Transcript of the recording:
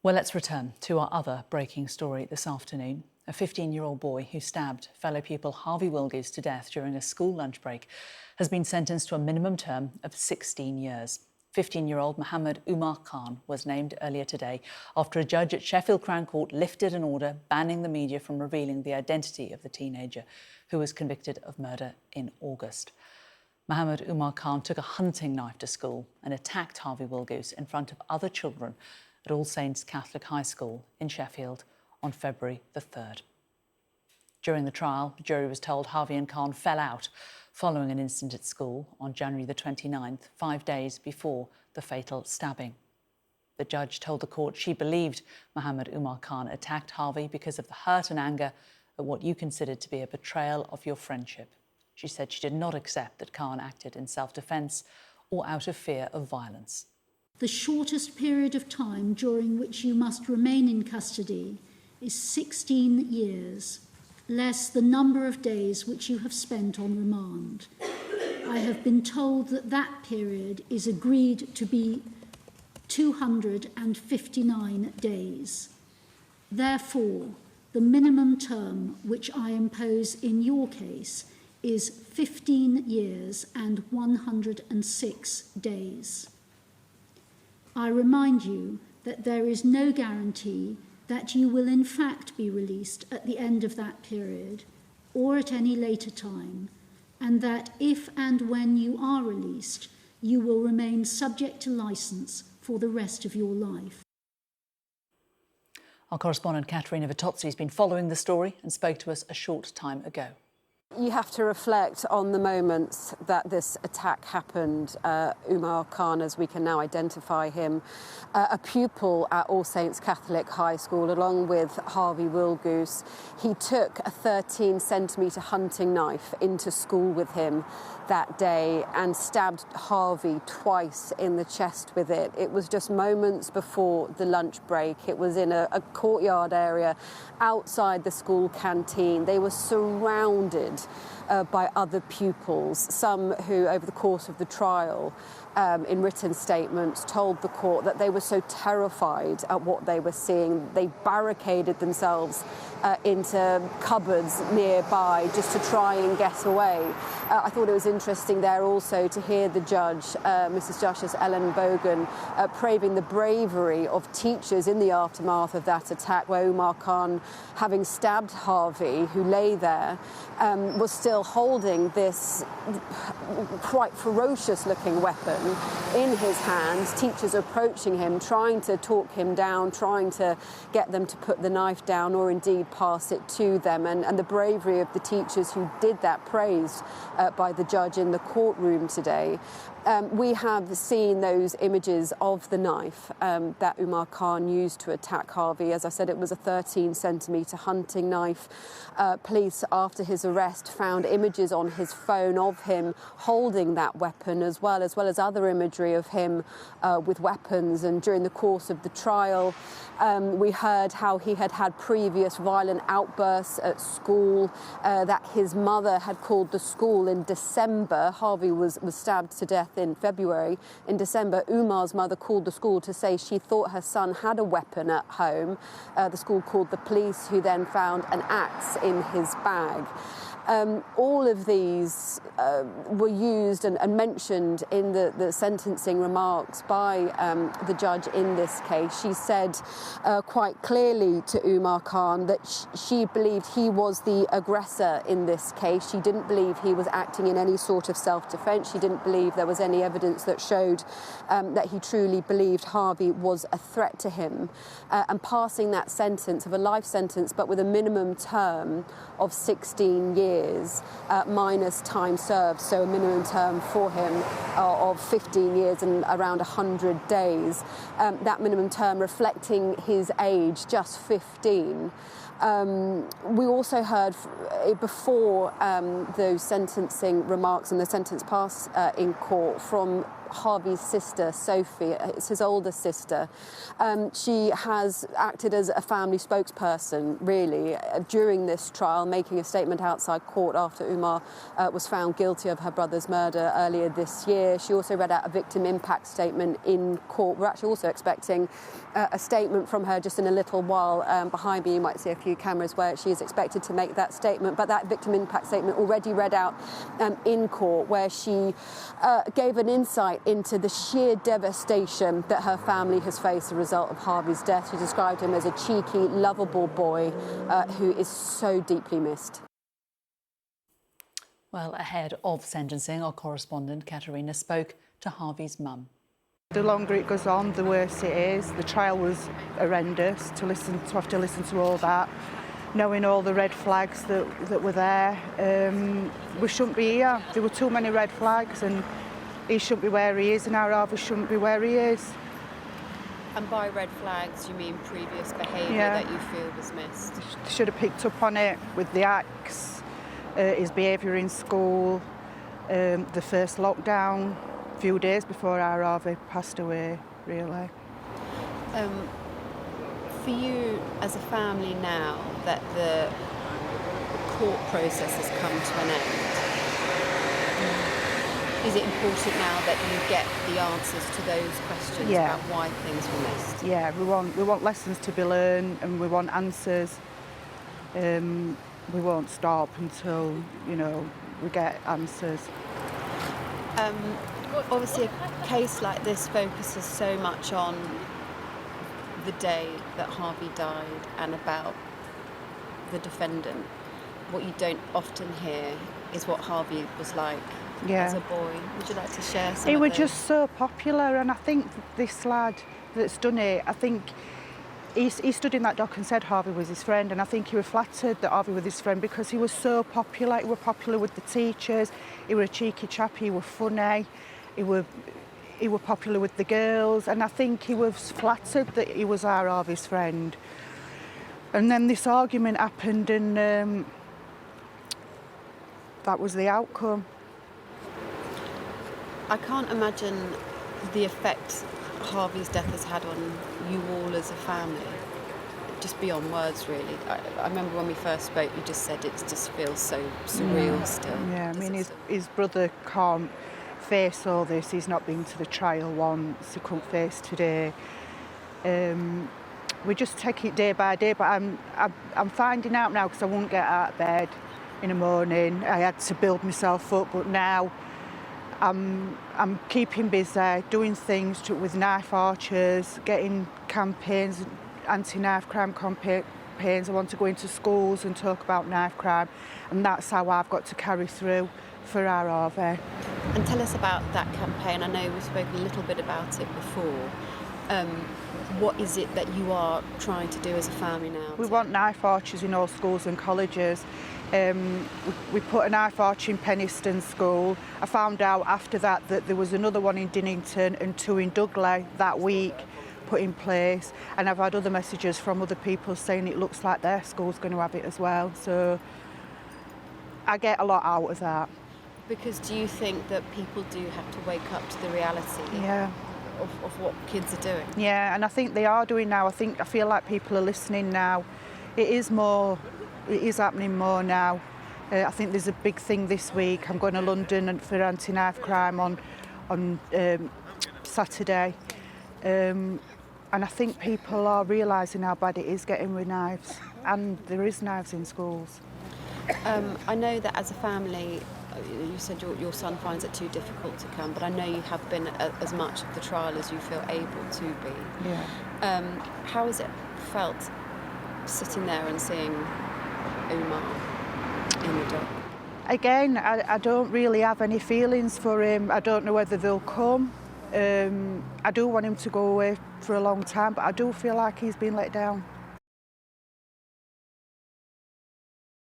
Well, let's return to our other breaking story this afternoon. A 15-year-old boy who stabbed fellow pupil Harvey Willgoose to death during a school lunch break has been sentenced to a minimum term of 16 years. 15-year-old Mohammed Umar Khan was named earlier today after a judge at Sheffield Crown Court lifted an order banning the media from revealing the identity of the teenager who was convicted of murder in August. Mohammed Umar Khan took a hunting knife to school and attacked Harvey Willgoose in front of other children at All Saints Catholic High School in Sheffield on February the 3rd. During the trial, the jury was told Harvey and Khan fell out following an incident at school on January the 29th, 5 days before the fatal stabbing. The judge told the court she believed Mohammed Umar Khan attacked Harvey because of the hurt and anger at what you considered to be a betrayal of your friendship. She said she did not accept that Khan acted in self-defence or out of fear of violence. The shortest period of time during which you must remain in custody is 16 years, less the number of days which you have spent on remand. I have been told that that period is agreed to be 259 days. Therefore, the minimum term which I impose in your case is 15 years and 106 days. I remind you that there is no guarantee that you will in fact be released at the end of that period or at any later time, and that if and when you are released, you will remain subject to licence for the rest of your life. Our correspondent Katerina Vitozzi has been following the story and spoke to us a short time ago. You have to reflect on the moments that this attack happened. Umar Khan, as we can now identify him, a pupil at All Saints Catholic High School, along with Harvey Willgoose. He took a 13-centimetre hunting knife into school with him that day and stabbed Harvey twice in the chest with it. It was just moments before the lunch break. It was in a courtyard area outside the school canteen. They were surrounded by other pupils, some who, over the course of the trial, in written statements, told the court that they were so terrified at what they were seeing, they barricaded themselves into cupboards nearby just to try and get away. I thought it was interesting there also to hear the judge, Mrs. Justice Ellen Bogan, praising the bravery of teachers in the aftermath of that attack, where Umar Khan, having stabbed Harvey, who lay there, was still holding this quite ferocious-looking weapon in his hands. Teachers approaching him, trying to talk him down, trying to get them to put the knife down or indeed pass it to them. And the bravery of the teachers who did that, praised by the judge in the courtroom today. We have seen those images of the knife that Umar Khan used to attack Harvey. As I said, it was a 13-centimetre hunting knife. Police, after his arrest, found images on his phone of him holding that weapon, as well as other imagery of him with weapons. And during the course of the trial, we heard how he had had previous violent outbursts at school, that his mother had called the school in December. Harvey was stabbed to death in February. In December, Umar's mother called the school to say she thought her son had a weapon at home. The school called the police, who then found an axe in his bag. All of these were used and mentioned in the sentencing remarks by the judge in this case. She said quite clearly to Umar Khan that she believed he was the aggressor in this case. She didn't believe he was acting in any sort of self-defence. She didn't believe there was any evidence that showed that he truly believed Harvey was a threat to him. And passing that sentence of a life sentence, but with a minimum term of 16 years, minus time served, so a minimum term for him of 15 years and around 100 days. That minimum term reflecting his age, just 15. We also heard before those sentencing remarks and the sentence passed in court from Harvey's sister, Sophie. It's his older sister. She has acted as a family spokesperson, really, during this trial, making a statement outside court after Umar was found guilty of her brother's murder earlier this year. She also read out a victim impact statement in court. We're actually also expecting a statement from her just in a little while. Behind me, you might see a few cameras where she is expected to make that statement, but that victim impact statement already read out in court, where she gave an insight into the sheer devastation that her family has faced as a result of Harvey's death. She described him as a cheeky, lovable boy who is so deeply missed. Well, ahead of sentencing, our correspondent Katerina spoke to Harvey's mum. The longer it goes on, the worse it is. The trial was horrendous, to have to listen to all that, knowing all the red flags that were there. We shouldn't be here. There were too many red flags, and he shouldn't be where he is, and our Harvey shouldn't be where he is. And by red flags, you mean previous behaviour that you feel was missed? Should have picked up on it with the acts, his behaviour in school, the first lockdown, a few days before our Harvey passed away, really. For you as a family now that the court process has come to an end, is it important now that you get the answers to those questions about why things were missed? Yeah, we want lessons to be learned, and we want answers. We won't stop until, we get answers. Obviously, a case like this focuses so much on the day that Harvey died and about the defendant. What you don't often hear is what Harvey was like as a boy. Would you like to share some He of was those? just so popular, and I think this lad that's done it, I think he stood in that dock and said Harvey was his friend, and I think he was flattered that Harvey was his friend because he was so popular. He was popular with the teachers, he was a cheeky chap, he was funny, he was popular with the girls, and I think he was flattered that he was our Harvey's friend. And then this argument happened, and that was the outcome. I can't imagine the effect Harvey's death has had on you all as a family, just beyond words, really. I remember when we first spoke, you just said it just feels so surreal still. Yeah, I mean, his brother can't face all this. He's not been to the trial once. He couldn't face today. We just take it day by day, but I'm finding out now, because I won't get out of bed in the morning. I had to build myself up, but now I'm keeping busy, doing things with knife archers, getting campaigns, anti-knife crime campaigns. I want to go into schools and talk about knife crime, and that's how I've got to carry through for our Harvey. And tell us about that campaign. I know we've spoken a little bit about it before. What is it that you are trying to do as a family now? We want knife archers in all schools and colleges. We put a knife archer in Penistone School. I found out after that there was another one in Dinnington and 2 in Dudley that week put in place. And I've had other messages from other people saying it looks like their school's going to have it as well. So I get a lot out of that. Because do you think that people do have to wake up to the reality of what kids are doing? Yeah, and I think they are doing now. I feel like people are listening now. It is happening more now. I think there's a big thing this week. I'm going to London for anti-knife crime on Saturday. And I think people are realising how bad it is getting with knives. And there is knives in schools. I know that as a family, you said your son finds it too difficult to come, but I know you have been as much of the trial as you feel able to be. Yeah. How has it felt sitting there and seeing Umar in the dock? Again, I don't really have any feelings for him. I don't know whether they'll come. I do want him to go away for a long time, but I do feel like he's been let down.